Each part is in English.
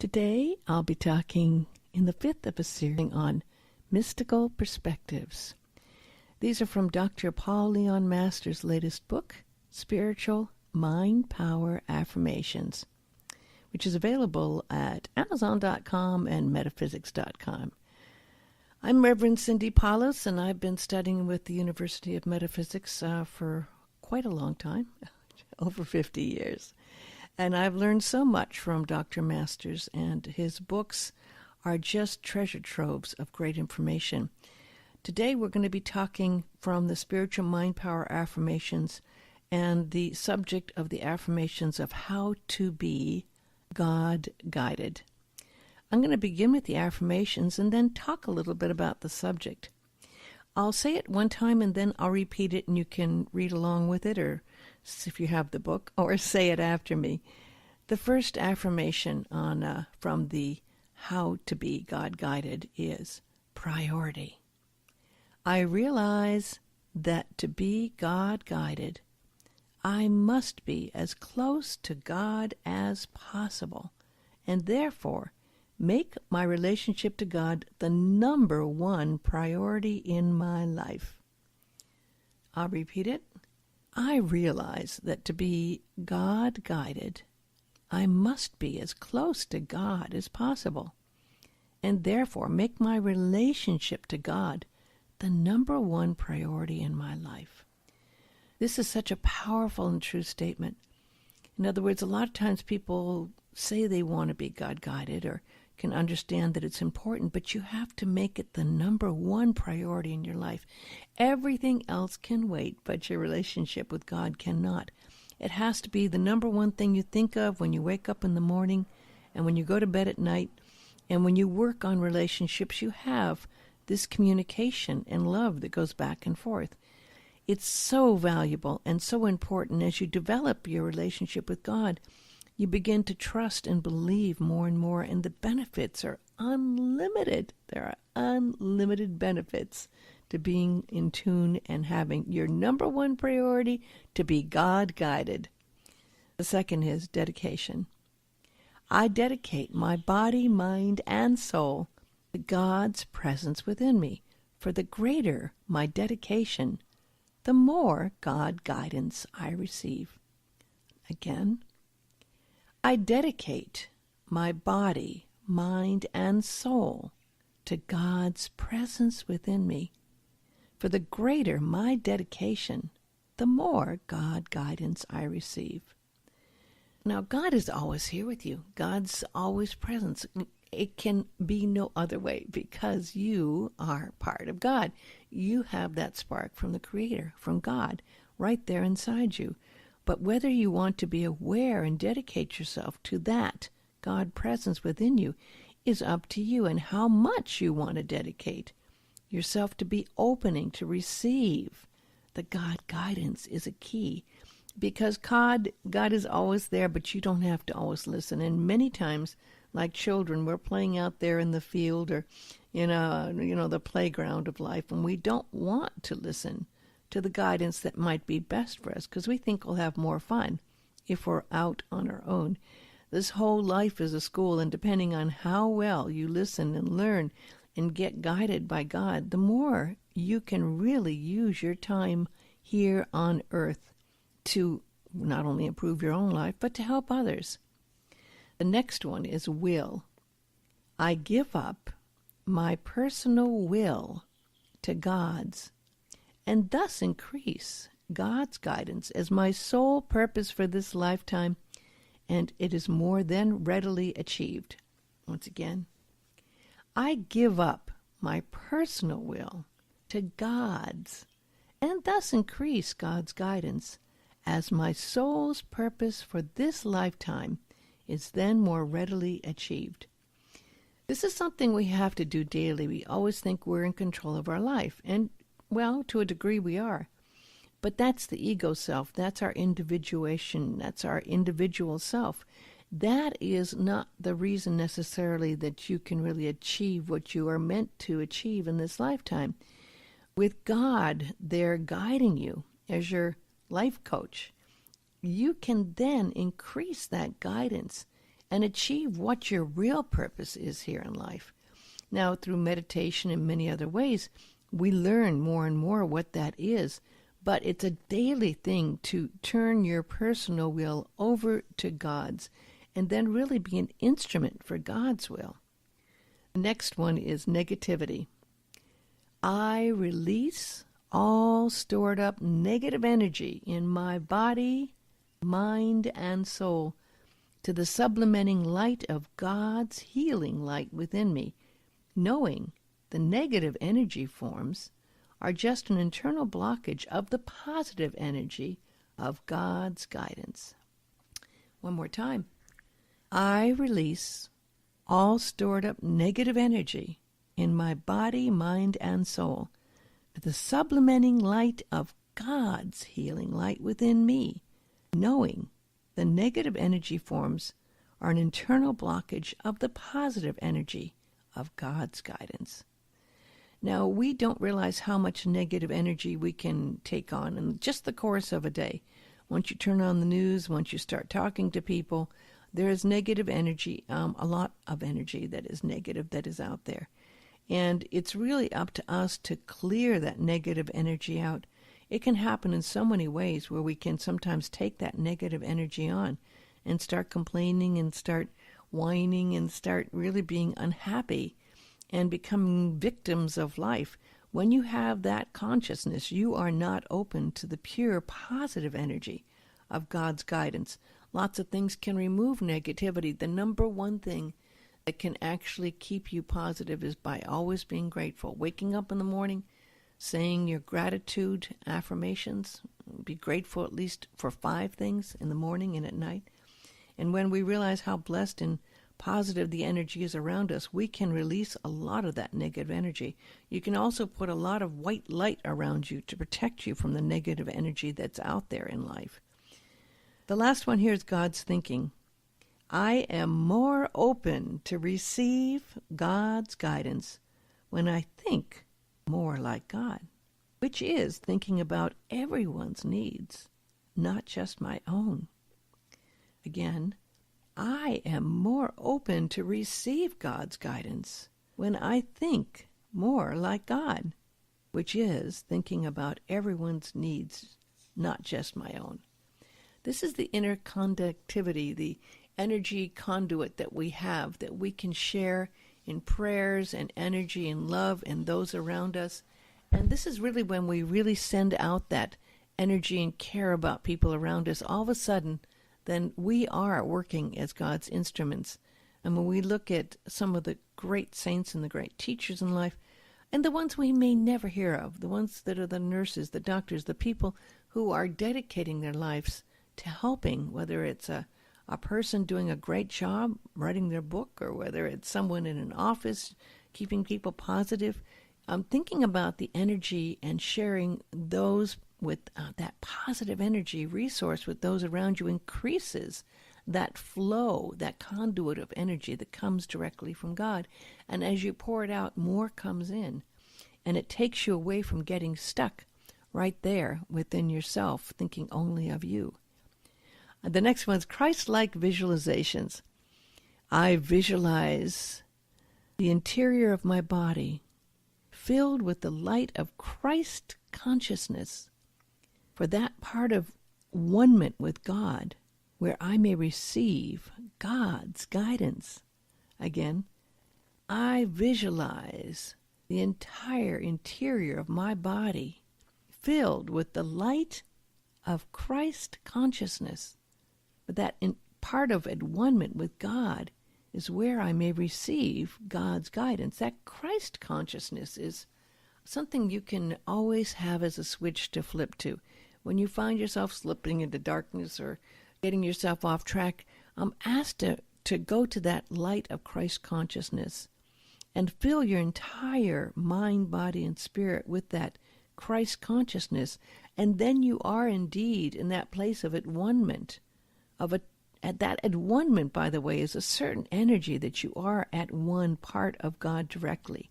Today, I'll be talking in the fifth of a series on mystical perspectives. These are from Dr. Paul Leon Masters' latest book, Spiritual Mind Power Affirmations, which is available at Amazon.com and Metaphysics.com. I'm Reverend Cindy Paulos, and I've been studying with the University of Metaphysics for quite a long time, over 50 years. And I've learned so much from Dr. Masters, and his books are just treasure troves of great information. Today we're going to be talking from the Spiritual Mind Power Affirmations and the subject of the affirmations of how to be God-guided. I'm going to begin with the affirmations and then talk a little bit about the subject. I'll say it one time and then I'll repeat it, and you can read along with it, or if you have the book, or say it after me. The first affirmation from the How to Be God-Guided is priority. I realize that to be God-guided, I must be as close to God as possible, and therefore make my relationship to God the number one priority in my life. I'll repeat it. I realize that to be God-guided, I must be as close to God as possible, and therefore make my relationship to God the number one priority in my life. This is such a powerful and true statement. In other words, a lot of times people say they want to be God-guided or can understand that it's important, but you have to make it the number one priority in your life. Everything else can wait, but your relationship with God cannot. It has to be the number one thing you think of when you wake up in the morning and when you go to bed at night, and when you work on relationships, you have this communication and love that goes back and forth. It's so valuable and so important. As you develop your relationship with God, you begin to trust and believe more and more, and the benefits are unlimited. There are unlimited benefits to being in tune and having your number one priority to be God-guided. The second is dedication. I dedicate my body, mind, and soul to God's presence within me. For the greater my dedication, the more God guidance I receive. Again, I dedicate my body, mind, and soul to God's presence within me. For the greater my dedication, the more God guidance I receive. Now, God is always here with you. God's always present. It can be no other way because you are part of God. You have that spark from the Creator, from God, right there inside you. But whether you want to be aware and dedicate yourself to that God presence within you is up to you, and how much you want to dedicate yourself to be opening to receive the God guidance is a key. Because God is always there, but you don't have to always listen. And many times, like children, we're playing out there in the field or the playground of life, and we don't want to listen to the guidance that might be best for us because we think we'll have more fun if we're out on our own. This whole life is a school, and depending on how well you listen and learn and get guided by God, the more you can really use your time here on earth to not only improve your own life, but to help others. The next one is will. I give up my personal will to God's, and thus increase God's guidance as my sole purpose for this lifetime, and it is more than readily achieved. Once again, I give up my personal will to God's, and thus increase God's guidance as my soul's purpose for this lifetime is then more readily achieved. This is something we have to do daily. We always think we're in control of our life, and well, to a degree we are. But that's the ego self. That's our individuation. That's our individual self. That is not the reason necessarily that you can really achieve what you are meant to achieve in this lifetime. With God there guiding you as your life coach, you can then increase that guidance and achieve what your real purpose is here in life. Now, through meditation and many other ways, we learn more and more what that is, but it's a daily thing to turn your personal will over to God's and then really be an instrument for God's will. The next one is negativity. I release all stored up negative energy in my body, mind, and soul to the sublimating light of God's healing light within me, knowing the negative energy forms are just an internal blockage of the positive energy of God's guidance. One more time. I release all stored up negative energy in my body, mind, and soul to the sublimating light of God's healing light within me, knowing the negative energy forms are an internal blockage of the positive energy of God's guidance. Now, we don't realize how much negative energy we can take on in just the course of a day. Once you turn on the news, once you start talking to people, there is negative energy, a lot of energy that is negative that is out there. And it's really up to us to clear that negative energy out. It can happen in so many ways where we can sometimes take that negative energy on and start complaining and start whining and start really being unhappy and becoming victims of life. When you have that consciousness, you are not open to the pure positive energy of God's guidance. Lots of things can remove negativity. The number one thing that can actually keep you positive is by always being grateful. Waking up in the morning, saying your gratitude affirmations. Be grateful at least for 5 things in the morning and at night. And when we realize how blessed and positive the energy is around us, we can release a lot of that negative energy. You can also put a lot of white light around you to protect you from the negative energy that's out there in life. The last one here is God's thinking. I am more open to receive God's guidance when I think more like God, which is thinking about everyone's needs, not just my own. Again, I am more open to receive God's guidance when I think more like God, which is thinking about everyone's needs, not just my own. This is the inner conductivity, the energy conduit that we have, that we can share in prayers and energy and love and those around us. And this is really when we really send out that energy and care about people around us. All of a sudden, then we are working as God's instruments. And when we look at some of the great saints and the great teachers in life, and the ones we may never hear of, the ones that are the nurses, the doctors, the people who are dedicating their lives to helping, whether it's a person doing a great job writing their book, or whether it's someone in an office keeping people positive, thinking about the energy and sharing those with that positive energy resource with those around you increases that flow, that conduit of energy that comes directly from God. And as you pour it out, more comes in. And it takes you away from getting stuck right there within yourself, thinking only of you. The next one is Christ-like visualizations. I visualize the interior of my body filled with the light of Christ consciousness, for that part of one-ment with God where I may receive God's guidance. Again, I visualize the entire interior of my body filled with the light of Christ consciousness. But that part of at one-ment with God is where I may receive God's guidance. That Christ consciousness is something you can always have as a switch to flip to. When you find yourself slipping into darkness or getting yourself off track, ask to go to that light of Christ consciousness and fill your entire mind, body, and spirit with that Christ consciousness. And then you are indeed in that place of at one-ment. At that at one-ment, by the way, is a certain energy that you are at one part of God directly.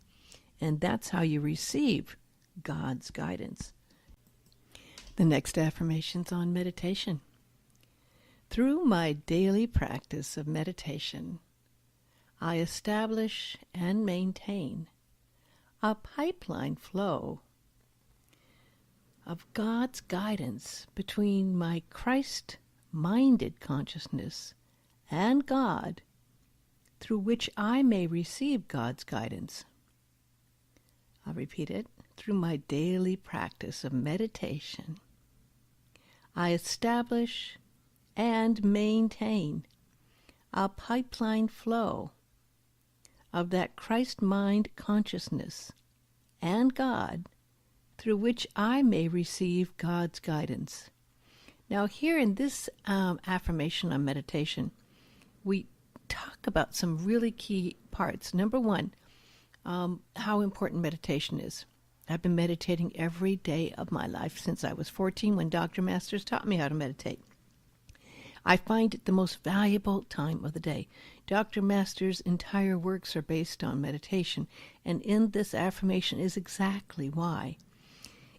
And that's how you receive God's guidance. The next affirmation's on meditation. Through my daily practice of meditation, I establish and maintain a pipeline flow of God's guidance between my Christ-minded consciousness and God, through which I may receive God's guidance. I'll repeat it. Through my daily practice of meditation, I establish and maintain a pipeline flow of that Christ mind consciousness and God, through which I may receive God's guidance. Now, here in this affirmation on meditation, we talk about some really key parts. Number one, how important meditation is. I've been meditating every day of my life since I was 14 when Dr. Masters taught me how to meditate. I find it the most valuable time of the day. Dr. Masters' entire works are based on meditation, and in this affirmation is exactly why.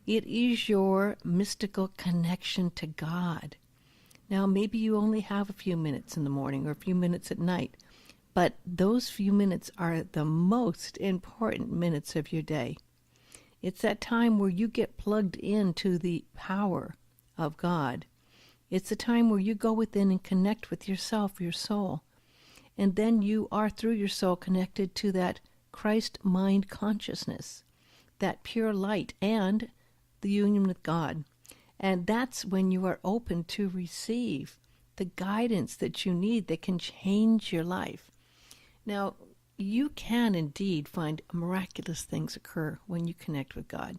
It is your mystical connection to God. Now, maybe you only have a few minutes in the morning or a few minutes at night, but those few minutes are the most important minutes of your day. It's that time where you get plugged into the power of God. It's the time where you go within and connect with yourself, your soul. And then you are, through your soul, connected to that Christ mind consciousness, that pure light, and the union with God. And that's when you are open to receive the guidance that you need that can change your life. Now, you can indeed find miraculous things occur when you connect with God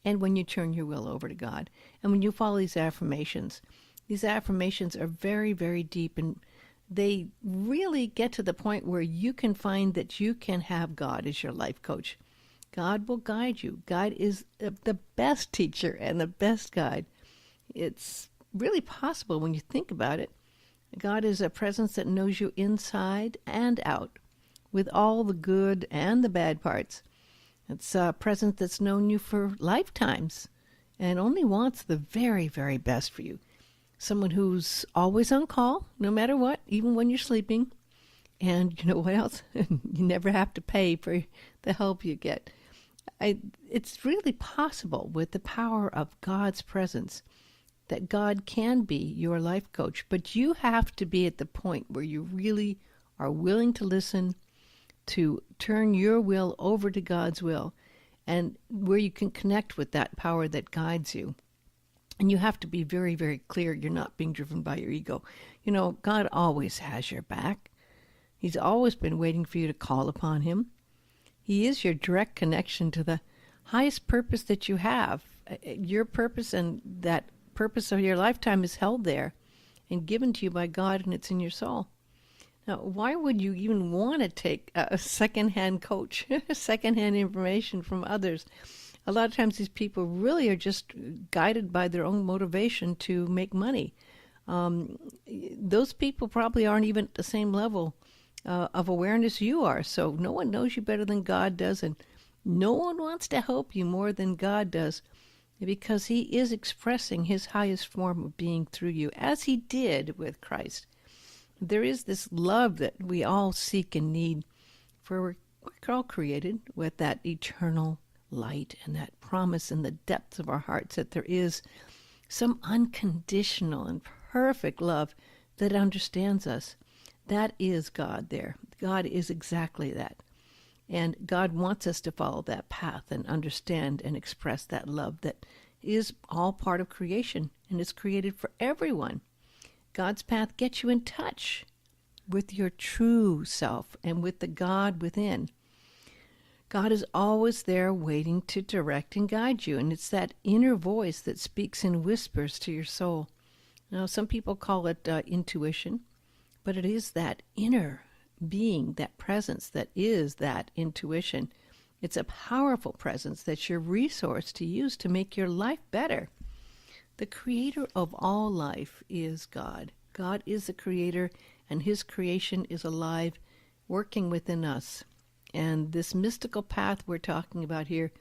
and when you turn your will over to God and when you follow these affirmations. These affirmations are very, very deep, and they really get to the point where you can find that you can have God as your life coach. God will guide you. God is the best teacher and the best guide. It's really possible when you think about it. God is a presence that knows you inside and out, with all the good and the bad parts. It's a presence that's known you for lifetimes and only wants the very, very best for you. Someone who's always on call, no matter what, even when you're sleeping. And you know what else? You never have to pay for the help you get. It's really possible with the power of God's presence that God can be your life coach. But you have to be at the point where you really are willing to listen, to turn your will over to God's will, and where you can connect with that power that guides you. And you have to be very, very clear you're not being driven by your ego. You know, God always has your back. He's always been waiting for you to call upon him. He is your direct connection to the highest purpose that you have. Your purpose and that purpose of your lifetime is held there and given to you by God, and it's in your soul. Now, why would you even want to take a secondhand coach, secondhand information from others? A lot of times these people really are just guided by their own motivation to make money. Those people probably aren't even at the same level of awareness you are. So no one knows you better than God does, and no one wants to help you more than God does, because he is expressing his highest form of being through you, as he did with Christ. There is this love that we all seek and need, for we're all created with that eternal light and that promise in the depths of our hearts that there is some unconditional and perfect love that understands us. That is God there. God is exactly that. And God wants us to follow that path and understand and express that love that is all part of creation and is created for everyone. God's path gets you in touch with your true self and with the God within. God is always there waiting to direct and guide you, and it's that inner voice that speaks in whispers to your soul. Now, some people call it intuition, but it is that inner being, that presence that is that intuition. It's a powerful presence that's your resource to use to make your life better. The creator of all life is God. God is the creator, and his creation is alive, working within us. And this mystical path we're talking about here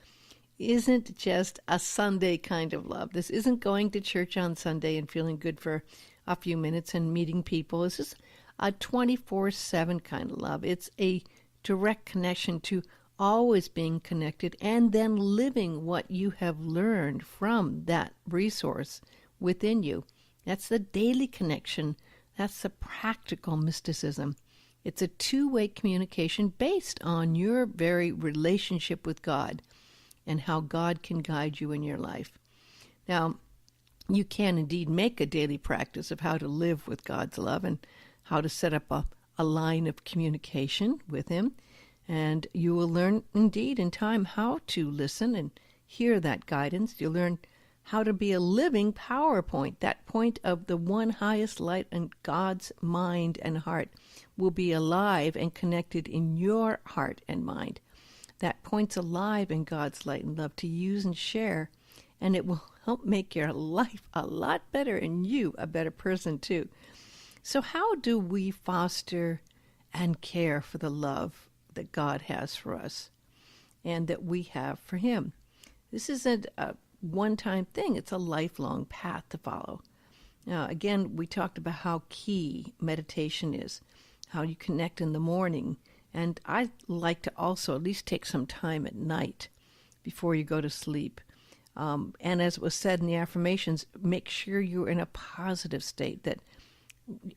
isn't just a Sunday kind of love. This isn't going to church on Sunday and feeling good for a few minutes and meeting people. This is a 24/7 kind of love. It's a direct connection to always being connected and then living what you have learned from that resource within you. That's the daily connection. That's the practical mysticism. It's a two-way communication based on your very relationship with God and how God can guide you in your life. Now, you can indeed make a daily practice of how to live with God's love and how to set up a line of communication with Him. And you will learn indeed in time how to listen and hear that guidance. You'll learn how to be a living PowerPoint. That point of the one highest light in God's mind and heart will be alive and connected in your heart and mind. That point's alive in God's light and love to use and share, and it will help make your life a lot better and you a better person too. So how do we foster and care for the love that God has for us and that we have for Him? This isn't a one-time thing. It's a lifelong path to follow. Now, again, we talked about how key meditation is, how you connect in the morning. And I like to also at least take some time at night before you go to sleep. And as was said in the affirmations, make sure you're in a positive state, that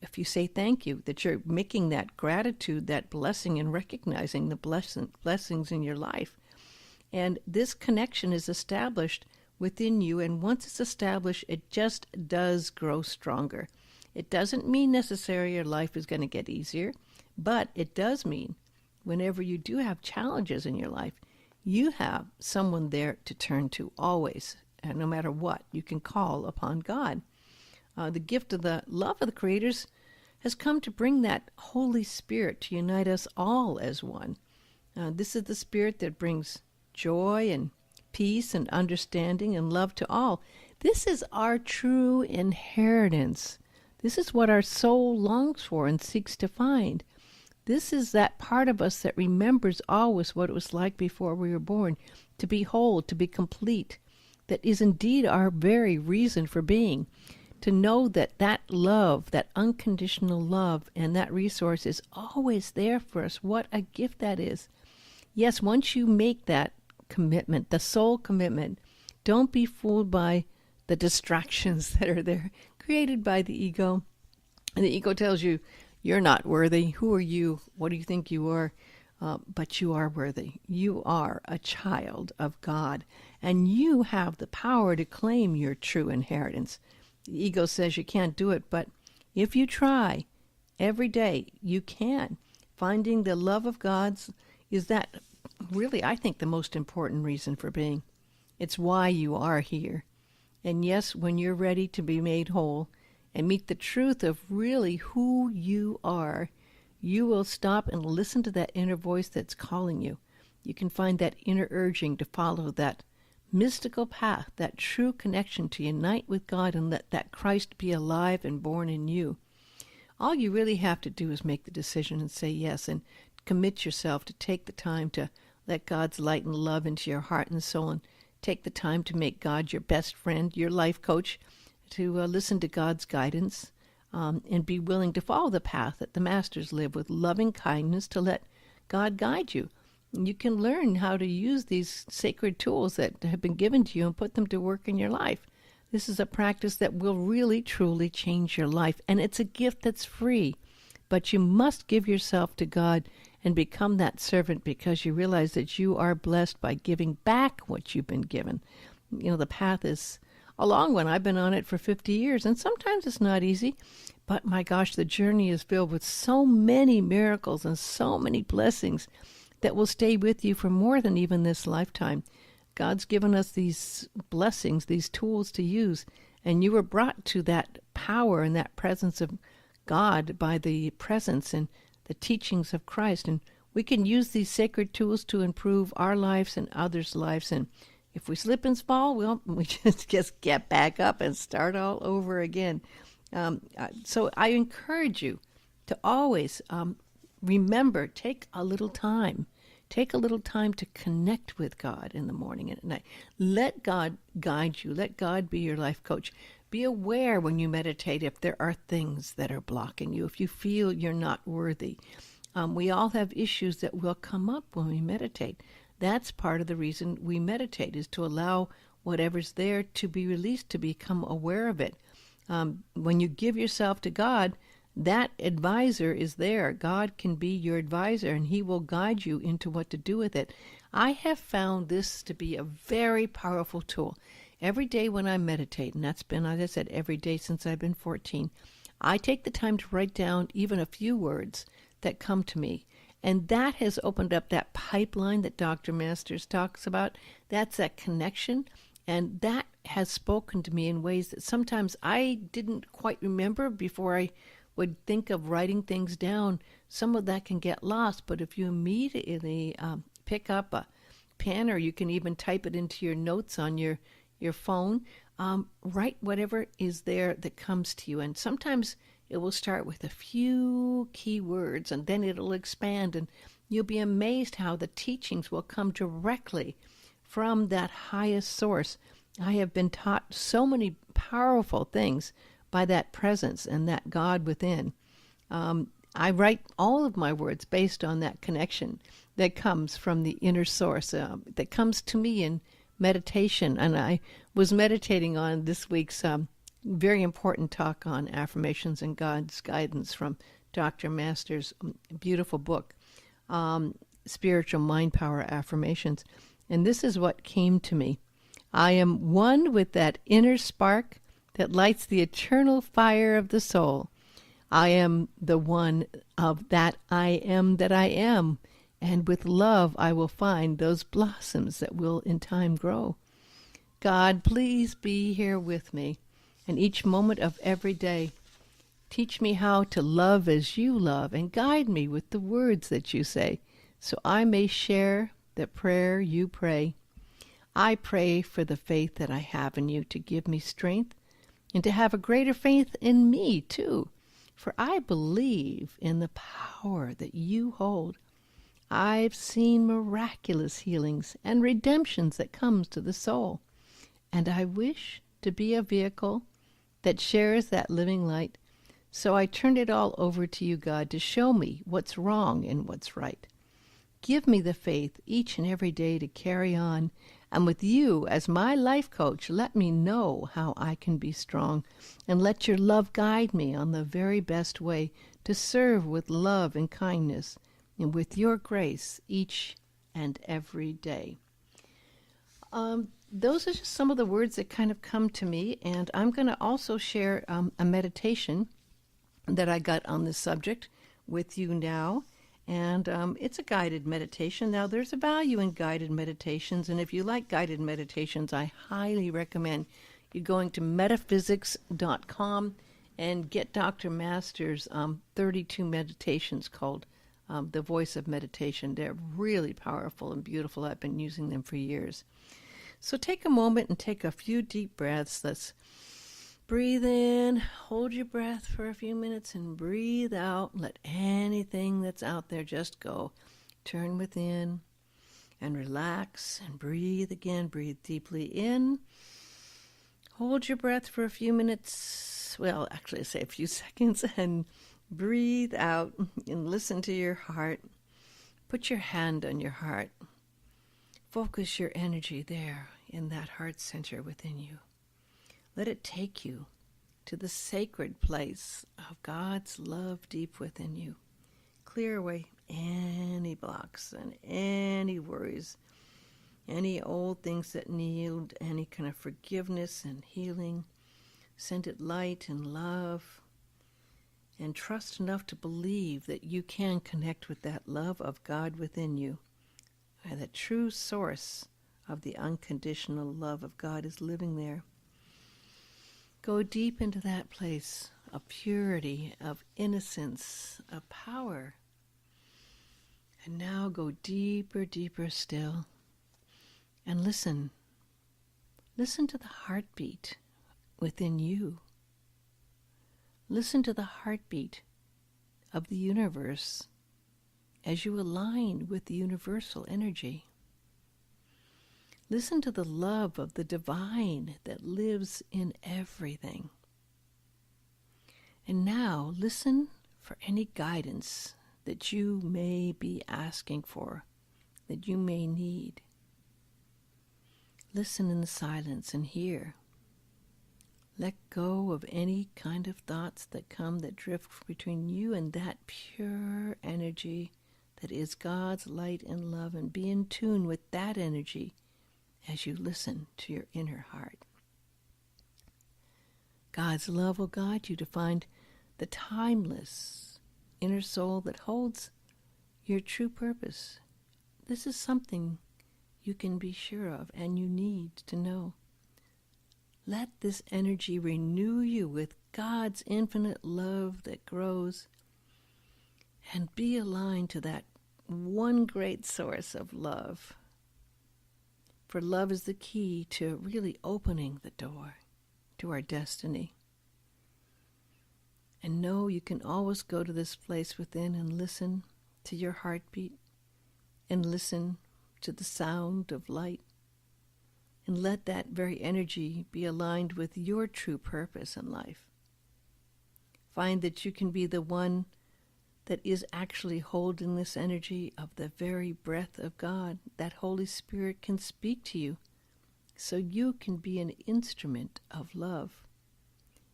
if you say thank you, that you're making that gratitude, that blessing, and recognizing the blessings in your life. And this connection is established within you, and once it's established, it just does grow stronger. It doesn't mean necessarily your life is going to get easier, but it does mean whenever you do have challenges in your life, you have someone there to turn to always, and no matter what, you can call upon God. The gift of the love of the creators has come to bring that Holy Spirit to unite us all as one. This is the Spirit that brings joy and peace and understanding and love to all. This is our true inheritance. This is what our soul longs for and seeks to find. This is that part of us that remembers always what it was like before we were born, to be whole, to be complete. That is indeed our very reason for being. To know that that love, that unconditional love, and that resource is always there for us. What a gift that is. Yes, once you make that commitment, the soul commitment, don't be fooled by the distractions that are there, created by the ego. And the ego tells you, you're not worthy. Who are you? What do you think you are? But you are worthy. You are a child of God, and you have the power to claim your true inheritance. The ego says you can't do it, but if you try every day, you can. Finding the love of God's is that really, I think, the most important reason for being. It's why you are here. And yes, when you're ready to be made whole and meet the truth of really who you are, you will stop and listen to that inner voice that's calling you. You can find that inner urging to follow that mystical path, that true connection to unite with God and let that Christ be alive and born in you. All you really have to do is make the decision and say yes, and commit yourself to take the time to let God's light and love into your heart and soul, and take the time to make God your best friend, your life coach, to listen to God's guidance, and be willing to follow the path that the masters live with loving kindness to let God guide you. You can learn how to use these sacred tools that have been given to you and put them to work in your life. This is a practice that will really, truly change your life, and it's a gift that's free. But you must give yourself to God and become that servant, because you realize that you are blessed by giving back what you've been given. You know, the path is a long one. I've been on it for 50 years, and sometimes it's not easy. But my gosh, the journey is filled with so many miracles and so many blessings that will stay with you for more than even this lifetime. God's given us these blessings, these tools to use, and you were brought to that power and that presence of God by the presence and the teachings of Christ. And we can use these sacred tools to improve our lives and others' lives. And if we slip and fall, well, we just get back up and start all over again. So I encourage you to always remember, take a little time. Take a little time to connect with God in the morning and at night. Let God guide you. Let God be your life coach. Be aware when you meditate if there are things that are blocking you, if you feel you're not worthy. We all have issues that will come up when we meditate. That's part of the reason we meditate, is to allow whatever's there to be released, to become aware of it. When you give yourself to God, that advisor is there. God can be your advisor, and he will guide you into what to do with it. I have found this to be a very powerful tool. Every day when I meditate, and that's been, as I said, every day since I've been 14, I take the time to write down even a few words that come to me. And that has opened up that pipeline that Dr. Masters talks about. That's that connection. And that has spoken to me in ways that sometimes I didn't quite remember before I would think of writing things down. Some of that can get lost, but if you immediately pick up a pen, or you can even type it into your notes on your phone, write whatever is there that comes to you. And sometimes it will start with a few key words, and then it'll expand, and you'll be amazed how the teachings will come directly from that highest source. I have been taught so many powerful things by that presence and that God within. I write all of my words based on that connection that comes from the inner source, that comes to me in meditation. And I was meditating on this week's very important talk on affirmations and God's guidance from Dr. Masters' beautiful book, Spiritual Mind Power Affirmations. And this is what came to me. I am one with that inner spark that lights the eternal fire of the soul. I am the one of that I am, and with love I will find those blossoms that will in time grow. God, please be here with me, and each moment of every day. Teach me how to love as you love, and guide me with the words that you say, so I may share the prayer you pray. I pray for the faith that I have in you to give me strength, and to have a greater faith in me too, for I believe in the power that you hold. I've seen miraculous healings and redemptions that comes to the soul, and I wish to be a vehicle that shares that living light. So I turn it all over to you, God, to show me what's wrong and what's right. Give me the faith each and every day to carry on, and with you as my life coach, let me know how I can be strong, and let your love guide me on the very best way to serve with love and kindness, and with your grace each and every day. Those are just some of the words that kind of come to me, and I'm going to also share a meditation that I got on this subject with you now. And it's a guided meditation. Now, there's a value in guided meditations, and if you like guided meditations, I highly recommend you going to metaphysics.com and get Dr. Masters' 32 meditations called The Voice of Meditation. They're really powerful and beautiful. I've been using them for years. So take a moment and take a few deep breaths. Let's breathe in, hold your breath for a few minutes, and breathe out. Let anything that's out there just go. Turn within and relax and breathe again. Breathe deeply in. Hold your breath for a few minutes. Well, actually, say a few seconds, and breathe out and listen to your heart. Put your hand on your heart. Focus your energy there in that heart center within you. Let it take you to the sacred place of God's love deep within you. Clear away any blocks and any worries, any old things that need any kind of forgiveness and healing. Send it light and love, and trust enough to believe that you can connect with that love of God within you. And the true source of the unconditional love of God is living there. Go deep into that place of purity, of innocence, of power. And now go deeper, deeper still. And listen. Listen to the heartbeat within you. Listen to the heartbeat of the universe as you align with the universal energy. Listen to the love of the divine that lives in everything. And now listen for any guidance that you may be asking for, that you may need. Listen in the silence and hear. Let go of any kind of thoughts that come that drift between you and that pure energy that is God's light and love, and be in tune with that energy as you listen to your inner heart. God's love will guide you to find the timeless inner soul that holds your true purpose. This is something you can be sure of and you need to know. Let this energy renew you with God's infinite love that grows, and be aligned to that one great source of love. For love is the key to really opening the door to our destiny. And know you can always go to this place within and listen to your heartbeat, and listen to the sound of light, and let that very energy be aligned with your true purpose in life. Find that you can be the one that is actually holding this energy of the very breath of God. That Holy Spirit can speak to you, so you can be an instrument of love.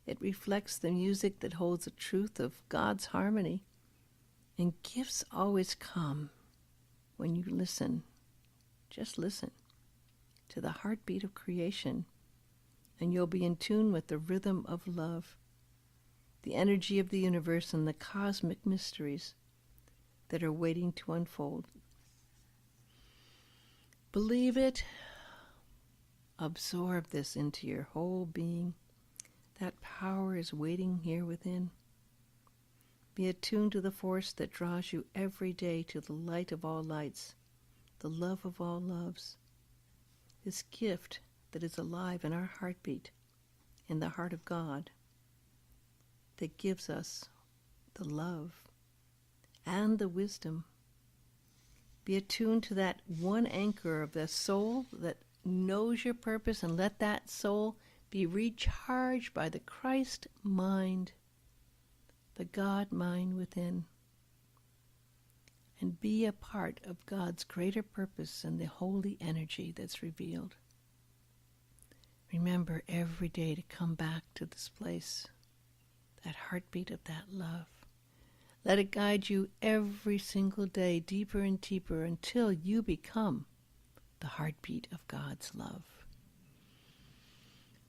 It reflects the music that holds the truth of God's harmony, and gifts always come when you listen. Just listen to the heartbeat of creation, and you'll be in tune with the rhythm of love, the energy of the universe, and the cosmic mysteries that are waiting to unfold. Believe it. Absorb this into your whole being. That power is waiting here within. Be attuned to the force that draws you every day to the light of all lights, the love of all loves. This gift that is alive in our heartbeat, in the heart of God, that gives us the love and the wisdom. Be attuned to that one anchor of the soul that knows your purpose, and let that soul be recharged by the Christ mind, the God mind within, and be a part of God's greater purpose and the holy energy that's revealed. Remember every day to come back to this place, that heartbeat of that love. Let it guide you every single day, deeper and deeper, until you become the heartbeat of God's love.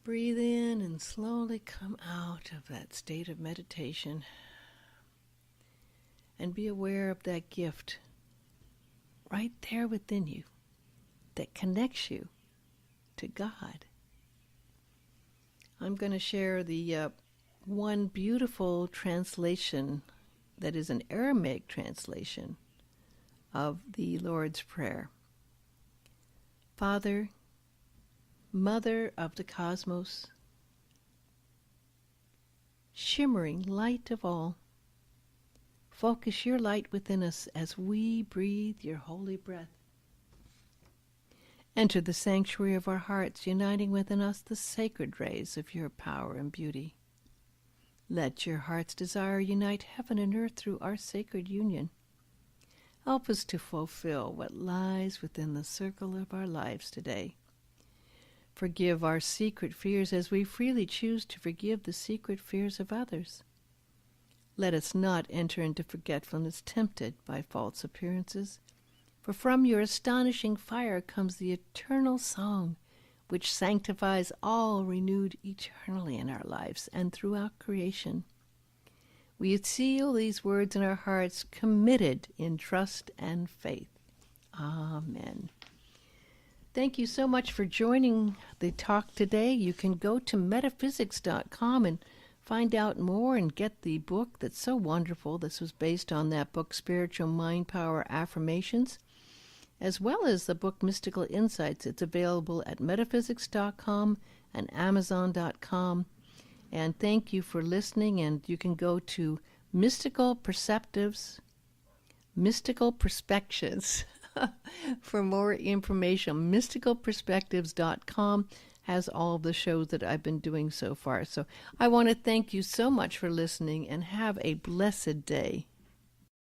Breathe in and slowly come out of that state of meditation, and be aware of that gift right there within you that connects you to God. I'm going to share the one beautiful translation that is an Aramaic translation of the Lord's Prayer. Father, Mother of the cosmos, shimmering light of all, focus your light within us as we breathe your holy breath. Enter the sanctuary of our hearts, uniting within us the sacred rays of your power and beauty. Let your heart's desire unite heaven and earth through our sacred union. Help us to fulfill what lies within the circle of our lives today. Forgive our secret fears as we freely choose to forgive the secret fears of others. Let us not enter into forgetfulness, tempted by false appearances, for from your astonishing fire comes the eternal song, which sanctifies all renewed eternally in our lives and throughout creation. We seal these words in our hearts, committed in trust and faith. Amen. Thank you so much for joining the talk today. You can go to metaphysics.com and find out more and get the book that's so wonderful. This was based on that book, Spiritual Mind Power Affirmations, as well as the book Mystical Insights. It's available at metaphysics.com and amazon.com. And thank you for listening, and you can go to Mystical Perspectives, Mystical Perspectives For more information, mysticalperspectives.com has all of the shows that I've been doing so far. So I want to thank you so much for listening and have a blessed day.